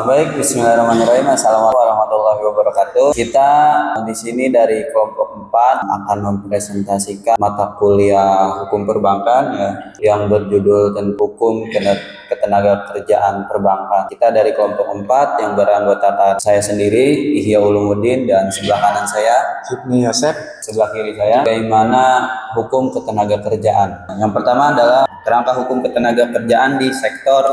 Baik, Bismillahirrahmanirrahim. Assalamualaikum warahmatullahi wabarakatuh. Kita di sini dari kelompok 4 akan mempresentasikan mata kuliah hukum perbankan yang berjudul tentang hukum ketenaga kerjaan perbankan. Kita dari kelompok 4 yang beranggotakan saya sendiri, Ihya Ulumuddin, dan sebelah kanan saya Ibni Yosef, sebelah kiri saya, bagaimana hukum ketenaga kerjaan. Yang pertama adalah kerangka hukum ketenaga kerjaan di sektor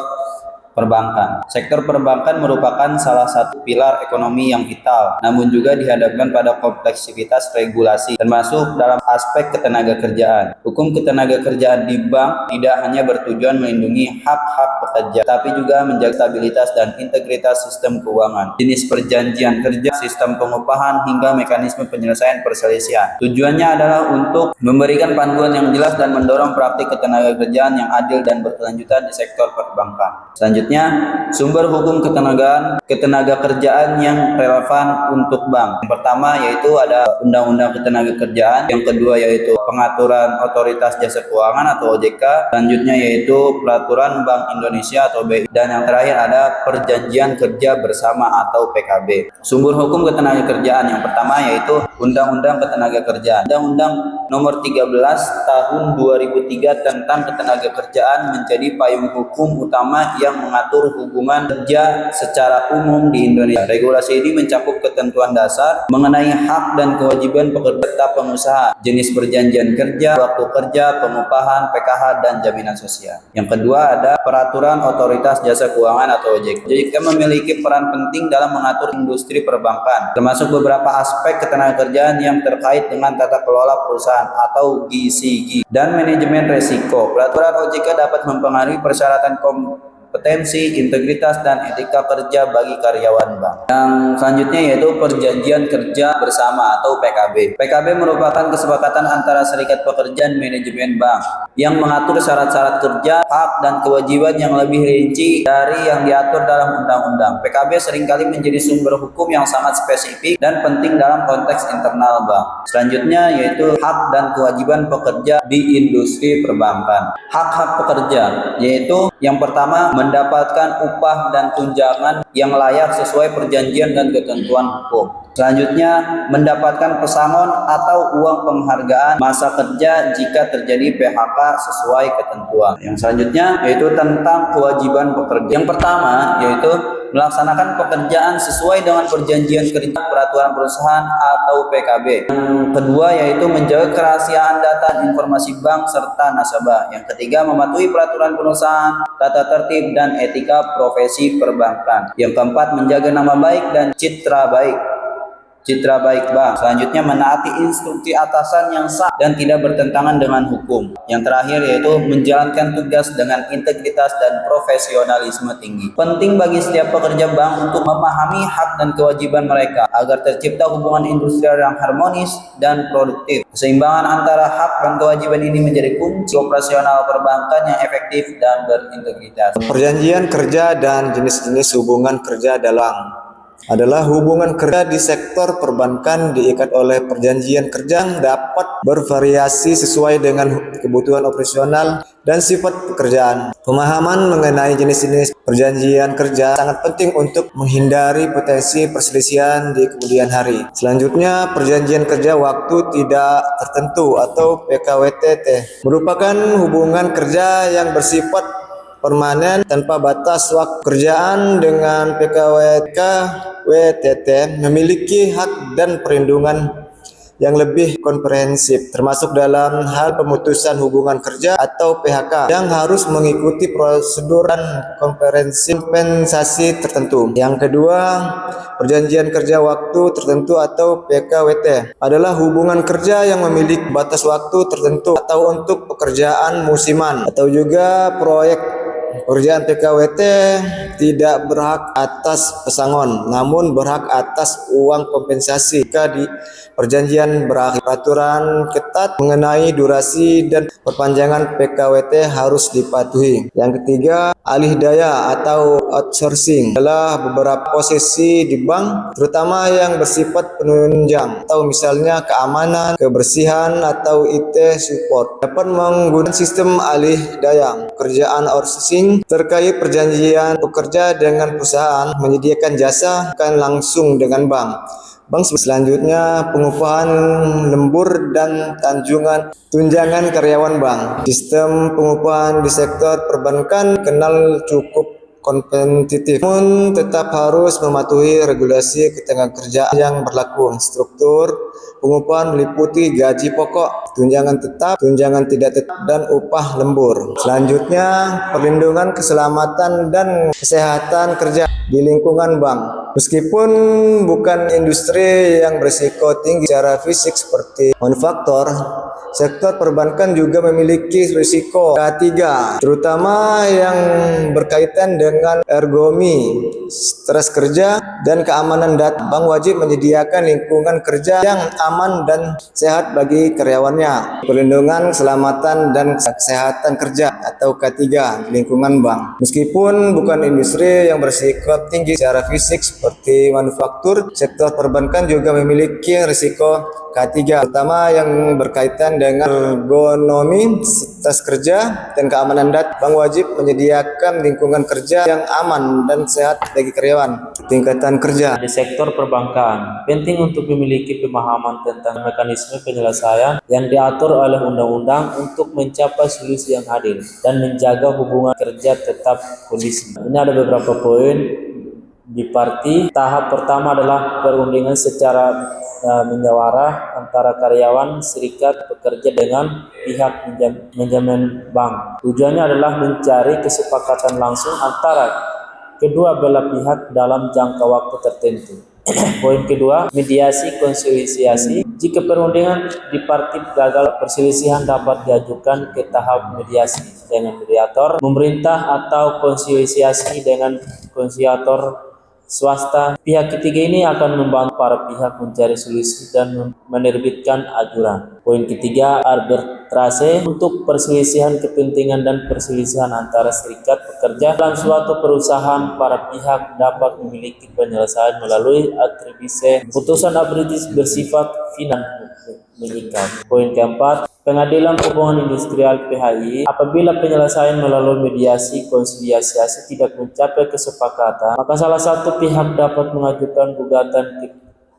perbankan. Sektor perbankan merupakan salah satu pilar ekonomi yang vital, namun juga dihadapkan pada kompleksitas regulasi, termasuk dalam aspek ketenaga kerjaan. Hukum ketenaga kerjaan di bank tidak hanya bertujuan melindungi hak-hak pekerja, tapi juga menjaga stabilitas dan integritas sistem keuangan, jenis perjanjian kerja, sistem pengupahan, hingga mekanisme penyelesaian perselisihan. Tujuannya adalah untuk memberikan panduan yang jelas dan mendorong praktik ketenaga kerjaan yang adil dan berkelanjutan di sektor perbankan. Selanjutnya, sumber hukum ketenaga kerjaan yang relevan untuk bank. Yang pertama yaitu ada Undang-Undang Ketenaga Kerjaan, yang kedua yaitu Pengaturan Otoritas Jasa Keuangan atau OJK, selanjutnya yaitu Peraturan Bank Indonesia atau BI, dan yang terakhir ada Perjanjian Kerja Bersama atau PKB. Sumber hukum ketenaga kerjaan yang pertama yaitu Undang-Undang Ketenaga Kerjaan. Undang-Undang Nomor 13 Tahun 2003 tentang Ketenaga Kerjaan menjadi payung hukum utama yang mengatur hubungan kerja secara umum di Indonesia. Regulasi ini mencakup ketentuan dasar mengenai hak dan kewajiban pekerja pengusaha, jenis perjanjian kerja, waktu kerja, pengupahan, PKH, dan jaminan sosial. Yang kedua ada Peraturan Otoritas Jasa Keuangan atau OJK. OJK memiliki peran penting dalam mengatur industri perbankan, termasuk beberapa aspek ketenaga kerjaan yang terkait dengan tata kelola perusahaan atau GCG dan manajemen resiko. Peraturan OJK dapat mempengaruhi persyaratan kompetensi, integritas, dan etika kerja bagi karyawan bank. Yang selanjutnya yaitu Perjanjian Kerja Bersama atau PKB. PKB merupakan kesepakatan antara serikat pekerja dan manajemen bank yang mengatur syarat-syarat kerja, hak, dan kewajiban yang lebih rinci dari yang diatur dalam undang-undang. PKB seringkali menjadi sumber hukum yang sangat spesifik dan penting dalam konteks internal bank. Selanjutnya yaitu hak dan kewajiban pekerja di industri perbankan. Hak-hak pekerja yaitu yang pertama mendapatkan upah dan tunjangan yang layak sesuai perjanjian dan ketentuan hukum. Selanjutnya, mendapatkan pesangon atau uang penghargaan masa kerja jika terjadi PHK sesuai ketentuan. Yang selanjutnya yaitu tentang kewajiban pekerja. Yang pertama yaitu melaksanakan pekerjaan sesuai dengan perjanjian kerja, peraturan perusahaan atau PKB. Yang kedua yaitu menjaga kerahasiaan data dan informasi bank serta nasabah. Yang ketiga, mematuhi peraturan perusahaan, tata tertib, dan etika profesi perbankan. Yang keempat, menjaga nama baik dan citra baik bank. Selanjutnya, menaati instruksi atasan yang sah dan tidak bertentangan dengan hukum. Yang terakhir yaitu menjalankan tugas dengan integritas dan profesionalisme tinggi. Penting bagi setiap pekerja bank untuk memahami hak dan kewajiban mereka agar tercipta hubungan industrial yang harmonis dan produktif. Keseimbangan antara hak dan kewajiban ini menjadi kunci operasional perbankan yang efektif dan berintegritas. perjanjian kerja dan jenis-jenis hubungan kerja adalah hubungan kerja di sektor perbankan diikat oleh perjanjian kerja yang dapat bervariasi sesuai dengan kebutuhan operasional dan sifat pekerjaan. Pemahaman mengenai jenis-jenis perjanjian kerja sangat penting untuk menghindari potensi perselisihan di kemudian hari. Selanjutnya, perjanjian kerja waktu tidak tertentu atau PKWTT merupakan hubungan kerja yang bersifat permanen tanpa batas waktu. Kerjaan dengan PKWTT memiliki hak dan perlindungan yang lebih komprehensif, termasuk dalam hal pemutusan hubungan kerja atau PHK yang harus mengikuti prosedur dan kompensasi tertentu. Yang kedua, perjanjian kerja waktu tertentu atau PKWT adalah hubungan kerja yang memiliki batas waktu tertentu atau untuk pekerjaan musiman atau juga proyek. Pekerjaan PKWT tidak berhak atas pesangon, namun berhak atas uang kompensasi jika di perjanjian berakhir. Peraturan ketat mengenai durasi dan perpanjangan PKWT harus dipatuhi. Yang ketiga, alih daya atau outsourcing adalah beberapa posisi di bank, terutama yang bersifat penunjang atau misalnya keamanan, kebersihan, atau IT support, dapat menggunakan sistem alih daya. Kerjaan outsourcing penting terkait perjanjian pekerja dengan perusahaan menyediakan jasa kan langsung dengan bank. Bank selanjutnya pengupahan lembur dan tunjangan karyawan bank. Sistem pengupahan di sektor perbankan kenal cukup kompetitif, namun tetap harus mematuhi regulasi ketenagakerjaan yang berlaku. Struktur pengupahan meliputi gaji pokok, tunjangan tetap, tunjangan tidak tetap, dan upah lembur. Selanjutnya, perlindungan keselamatan dan kesehatan kerja di lingkungan bank. Meskipun bukan industri yang berisiko tinggi secara fisik seperti manufaktur, sektor perbankan juga memiliki risiko K3, terutama yang berkaitan dengan ergonomi, stres kerja, dan keamanan data. Bank wajib menyediakan lingkungan kerja yang aman dan sehat bagi karyawannya. Perlindungan keselamatan dan kesehatan kerja atau K3 di lingkungan bank. Meskipun bukan industri yang berisiko tinggi secara fisik seperti manufaktur, sektor perbankan juga memiliki risiko K3, terutama yang berkaitan dengan ergonomi, stres kerja, dan keamanan data. Bank wajib menyediakan lingkungan kerja yang aman dan sehat bagi karyawan. Tingkatan kerja di sektor perbankan penting untuk memiliki pemahaman tentang mekanisme penyelesaian yang diatur oleh undang-undang untuk mencapai solusi yang adil dan menjaga hubungan kerja tetap kondusif. Ini ada beberapa poin di parti. Tahap pertama adalah perundingan secara musyawarah antara karyawan, serikat pekerja dengan pihak manajemen bank. Tujuannya adalah mencari kesepakatan langsung antara kedua belah pihak dalam jangka waktu tertentu. Poin kedua, mediasi konsiliasi. Jika perundingan di parti gagal, perselisihan dapat diajukan ke tahap mediasi dengan mediator pemerintah atau konsiliasi dengan konsiliator swasta. Pihak ketiga ini akan membantu para pihak mencari solusi dan menerbitkan ajuran. Poin ketiga, arbitrase untuk perselisihan kepentingan dan perselisihan antara serikat pekerja dalam suatu perusahaan. Para pihak dapat memiliki penyelesaian melalui arbitrase. Putusan arbitrase bersifat final mengikat. Poin keempat, pengadilan hubungan industrial PHI. Apabila penyelesaian melalui mediasi konsiliasi tidak mencapai kesepakatan, maka salah satu pihak dapat mengajukan gugatan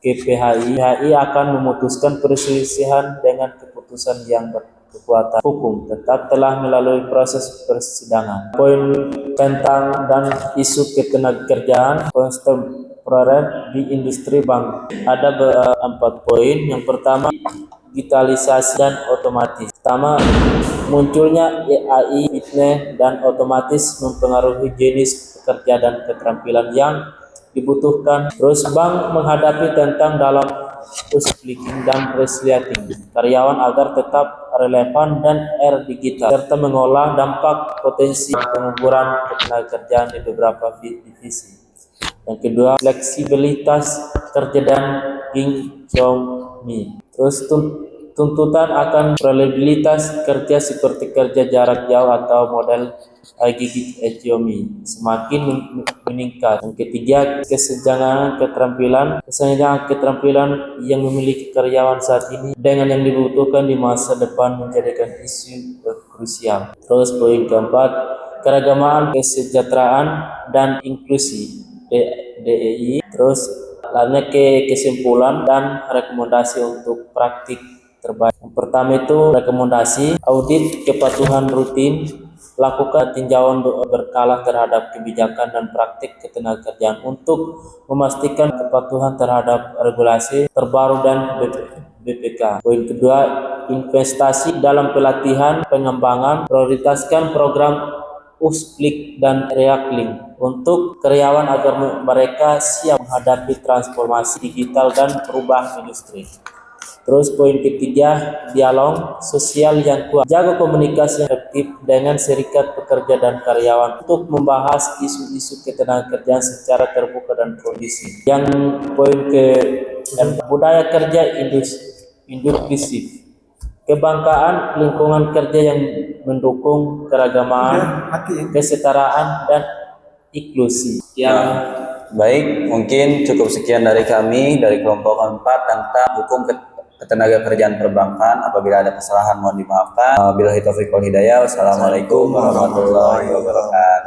ke PHI. PHI akan memutuskan perselisihan dengan keputusan yang berkekuatan hukum tetap telah melalui proses persidangan. Poin tentang dan isu ketenagakerjaan kontemporer di industri bank. Ada 4 poin. Yang pertama, digitalisasi dan otomatis. Pertama, munculnya AI, fitness, dan otomatis mempengaruhi jenis pekerja dan keterampilan yang dibutuhkan. Terus bank menghadapi tentang dalam upskilling dan reskilling karyawan agar tetap relevan dan digital, serta mengolah dampak potensi pengangguran ketenagakerjaan di beberapa divisi. Yang kedua, fleksibilitas kerja dan ginjomi. Terus tuntutan akan reliabilitas kerja seperti kerja jarak jauh atau model gig economy semakin meningkat. Yang ketiga, kesenjangan keterampilan yang memiliki karyawan saat ini dengan yang dibutuhkan di masa depan menjadikan isu krusial. Terus poin keempat, keragaman kesejahteraan dan inklusi DEI. Terus lainnya kesimpulan dan rekomendasi untuk praktik terbaik. Yang pertama itu rekomendasi audit kepatuhan rutin, lakukan tinjauan berkala terhadap kebijakan dan praktik ketenagakerjaan untuk memastikan kepatuhan terhadap regulasi terbaru dan BPK. Poin kedua, investasi dalam pelatihan pengembangan, prioritaskan program upskilling dan reskilling untuk karyawan agar mereka siap menghadapi transformasi digital dan perubahan industri. Terus poin ketiga, dialog sosial yang kuat. Jaga komunikasi yang efektif dengan serikat pekerja dan karyawan untuk membahas isu-isu ketenagakerjaan secara terbuka dan kondusif. Yang poin ke budaya kerja inklusif. Kebangsaan lingkungan kerja yang mendukung keragaman, kesetaraan, dan inklusi. Baik, mungkin cukup sekian dari kami dari kelompok 4 tentang hukum ketenagakerjaan perbankan. Apabila ada kesalahan mohon dimaafkan. Billahi taufiq wal hidayah. Wassalamualaikum warahmatullahi wabarakatuh.